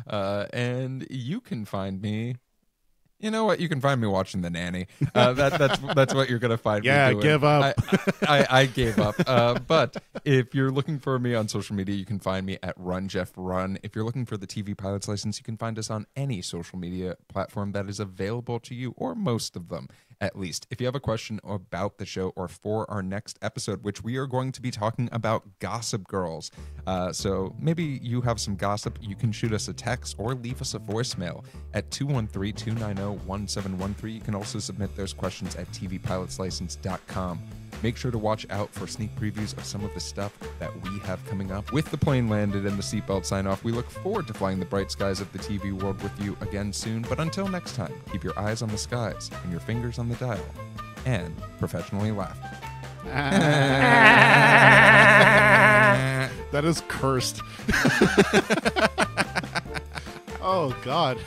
And you can find me. You know what? You can find me watching The Nanny. That's what you're gonna find. Yeah, me doing. give up. I gave up. But if you're looking for me on social media, you can find me at Run Jeff Run. If you're looking for the TV Pilots license, you can find us on any social media platform that is available to you, or most of them, at least. If you have a question about the show or for our next episode, which we are going to be talking about Gossip Girls, so maybe you have some gossip, you can shoot us a text or leave us a voicemail at 213-290-1713. You can also submit those questions at tvpilotslicense.com. Make sure to watch out for sneak previews of some of the stuff that we have coming up. With the plane landed and the seatbelt sign off, we look forward to flying the bright skies of the TV world with you again soon. But until next time, keep your eyes on the skies and your fingers on the dial, and professionally laugh. That is cursed. Oh, God.